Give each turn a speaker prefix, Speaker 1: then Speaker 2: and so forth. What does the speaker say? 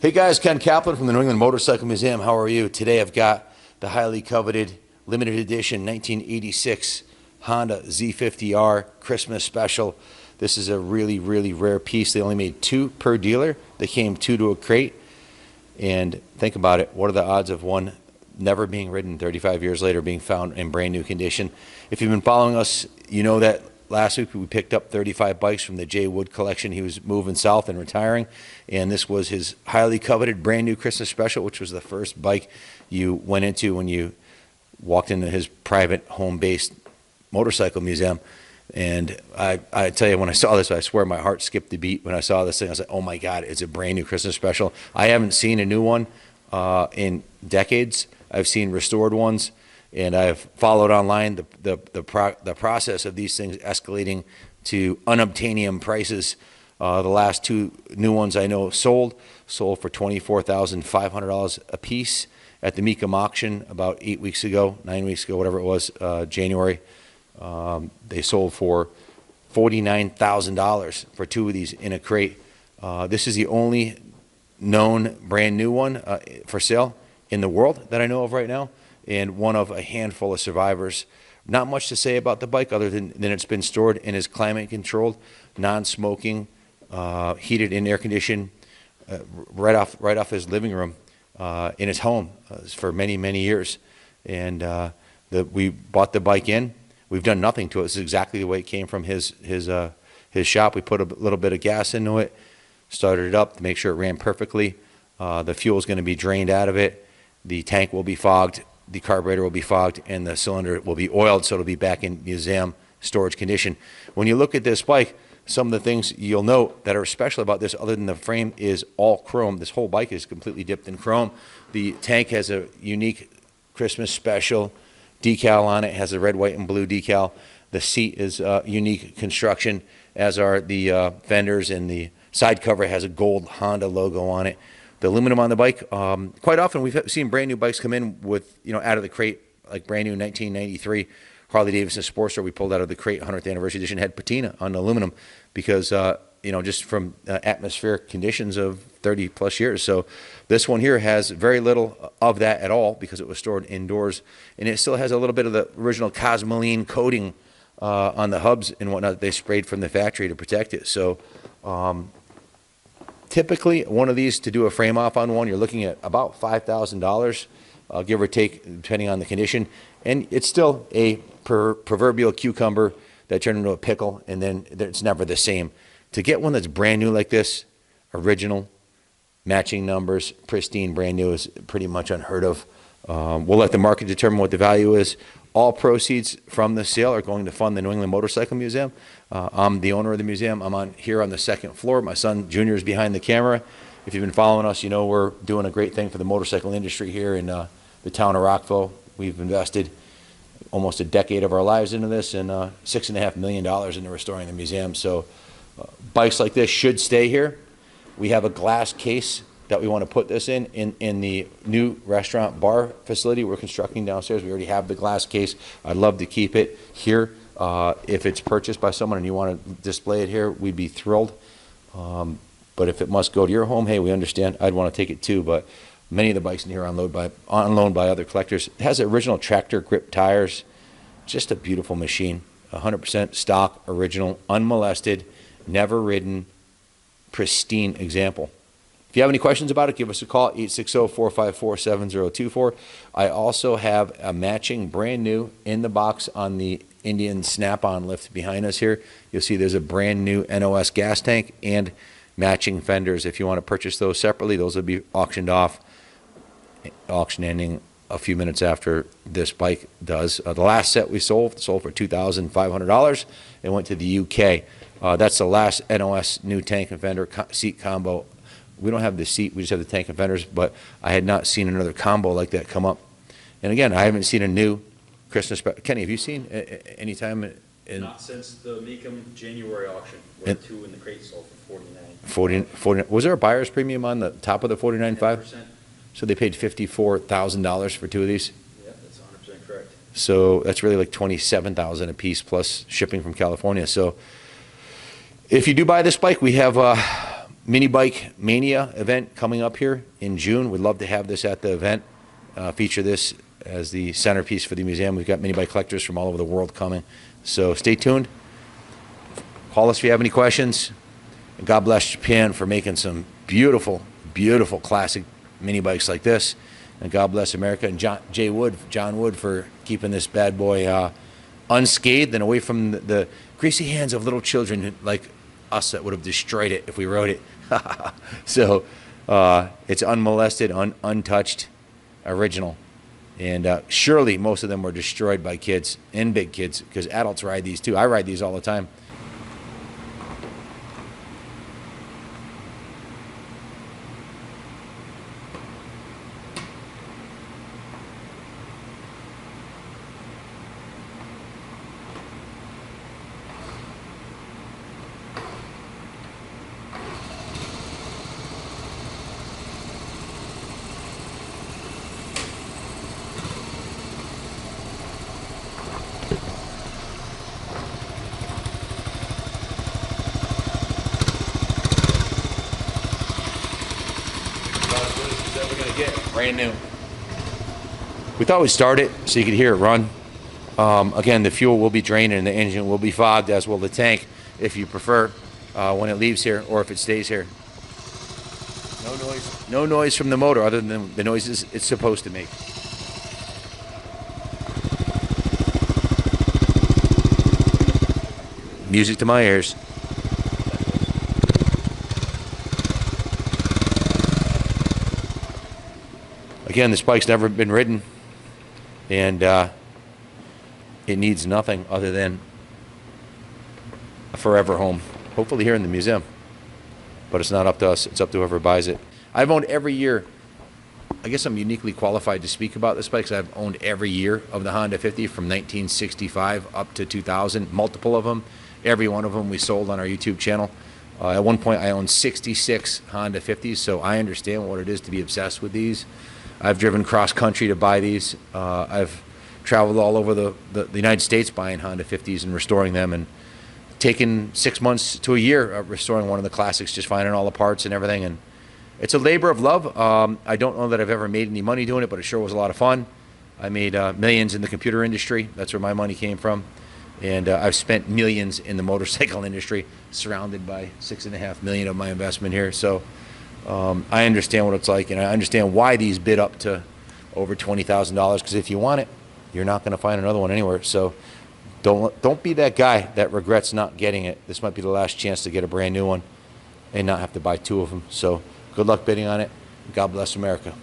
Speaker 1: Hey guys, Ken Kaplan from the New England Motorcycle Museum. How are you? Today I've got the highly coveted limited edition 1986 Honda Z50R Christmas Special. This is a really, really rare piece. They only made 2 per dealer. They came 2 to a crate. And think about it. What are the odds of one never being ridden 35 years later being found in brand new condition? If you've been following us, you know that last week we picked up 35 bikes from the Jay Wood collection. He was moving south and retiring, and this was his highly coveted brand new Christmas Special, which was the first bike you went into when you walked into his private home-based motorcycle museum. And I tell you, when I saw this, I swear my heart skipped a beat when I saw this thing. I was like, oh my God, it's a brand new Christmas Special. I haven't seen a new one in decades. I've seen restored ones, and I've followed online the process of these things escalating to unobtainium prices. The last 2 new ones I know sold for $24,500 a piece at the Mecum auction about 8 weeks ago, 9 weeks ago, whatever it was, January. They sold for $49,000 for 2 of these in a crate. This is the only known brand new one for sale in the world that I know of right now, and one of a handful of survivors. Not much to say about the bike other than it's been stored and is climate controlled, non-smoking, heated and air conditioned, right off his living room in his home for many, many years. And we bought the bike in. We've done nothing to it. This is exactly the way it came from his shop. We put a little bit of gas into it, started it up to make sure it ran perfectly. The fuel is going to be drained out of it. The tank will be fogged, the carburetor will be fogged, and the cylinder will be oiled, so it'll be back in museum storage condition. When you look at this bike, some of the things you'll note that are special about this, other than the frame, is all chrome. This whole bike is completely dipped in chrome. The tank has a unique Christmas Special decal on it. It has a red, white, and blue decal. The seat is unique construction, as are the fenders, and the side cover has a gold Honda logo on it. The aluminum on the bike, quite often we've seen brand new bikes come in with, out of the crate, like brand new 1993 Harley Davidson Sportster we pulled out of the crate, 100th anniversary edition, had patina on the aluminum because, just from atmospheric conditions of 30 plus years. So this one here has very little of that at all because it was stored indoors, and it still has a little bit of the original Cosmoline coating on the hubs and whatnot that they sprayed from the factory to protect it. So typically, one of these, to do a frame off on one, you're looking at about $5,000, give or take, depending on the condition. And it's still a proverbial cucumber that turned into a pickle, and then it's never the same. To get one that's brand new like this, original, matching numbers, pristine, brand new, is pretty much unheard of. We'll let the market determine what the value is. All proceeds from the sale are going to fund the New England Motorcycle Museum. I'm the owner of the museum. I'm here on the 2nd floor. My son Junior is behind the camera. If you've been following us, you know we're doing a great thing for the motorcycle industry here in the town of Rockville. We've invested almost a decade of our lives into this, and $6.5 million into restoring the museum. So bikes like this should stay here. We have a glass case that we want to put this in the new restaurant bar facility we're constructing downstairs. We already have the glass case. I'd love to keep it here. If it's purchased by someone and you want to display it here, we'd be thrilled. But if it must go to your home, hey, we understand. I'd want to take it too, but many of the bikes in here are on loan by other collectors. It has original tractor grip tires. Just a beautiful machine. 100% stock, original, unmolested, never ridden, pristine example. If you have any questions about it, give us a call, 860-454-7024. I also have a matching brand new in the box on the Indian Snap-on lift behind us here. You'll see there's a brand new NOS gas tank and matching fenders. If you want to purchase those separately, those will be auctioned off, auction ending a few minutes after this bike does. The last set we sold for $2,500 and went to the UK. That's the last NOS new tank and fender seat combo. We don't have the seat, we just have the tank and fenders, but I had not seen another combo like that come up. And again, I haven't seen a new Christmas special. Kenny, have you seen any time in...
Speaker 2: Not since the Mecum January auction, where 2 in the crate sold for
Speaker 1: $49,000. Was there a buyer's premium on the top of the $49,500?
Speaker 2: 10%.
Speaker 1: So they paid $54,000 for 2 of these?
Speaker 2: Yeah, that's 100% correct.
Speaker 1: So that's really like $27,000 a piece plus shipping from California. So if you do buy this bike, we have Mini Bike Mania event coming up here in June. We'd love to have this at the event, feature this as the centerpiece for the museum. We've got mini bike collectors from all over the world coming. So stay tuned. Call us if you have any questions. And God bless Japan for making some beautiful, beautiful classic mini bikes like this. And God bless America and John Wood for keeping this bad boy unscathed and away from the greasy hands of little children like us that would have destroyed it if we rode it. So it's unmolested, untouched, original. And surely most of them were destroyed by kids and big kids, because adults ride these too. I ride these all the time. Brand new. We thought we'd start it so you could hear it run. Again, the fuel will be drained and the engine will be fogged, as will the tank, if you prefer, when it leaves here or if it stays here. No noise. No noise from the motor other than the noises it's supposed to make. Music to my ears. Again, this bike's never been ridden, and it needs nothing other than a forever home, hopefully here in the museum. But it's not up to us, it's up to whoever buys it. I've owned every year. I guess I'm uniquely qualified to speak about this bike because I've owned every year of the Honda 50 from 1965 up to 2000, multiple of them. Every one of them we sold on our YouTube channel. At one point, I owned 66 Honda 50s, so I understand what it is to be obsessed with these. I've driven cross-country to buy these. I've traveled all over the United States buying Honda 50s and restoring them, and taken 6 months to a year restoring one of the classics, just finding all the parts and everything. And it's a labor of love. I don't know that I've ever made any money doing it, but it sure was a lot of fun. I made millions in the computer industry. That's where my money came from. And I've spent millions in the motorcycle industry, surrounded by $6.5 million of my investment here. So I understand what it's like, and I understand why these bid up to over $20,000, because if you want it, you're not going to find another one anywhere. So don't be that guy that regrets not getting it. This might be the last chance to get a brand new one and not have to buy two of them. So good luck bidding on it. God bless America.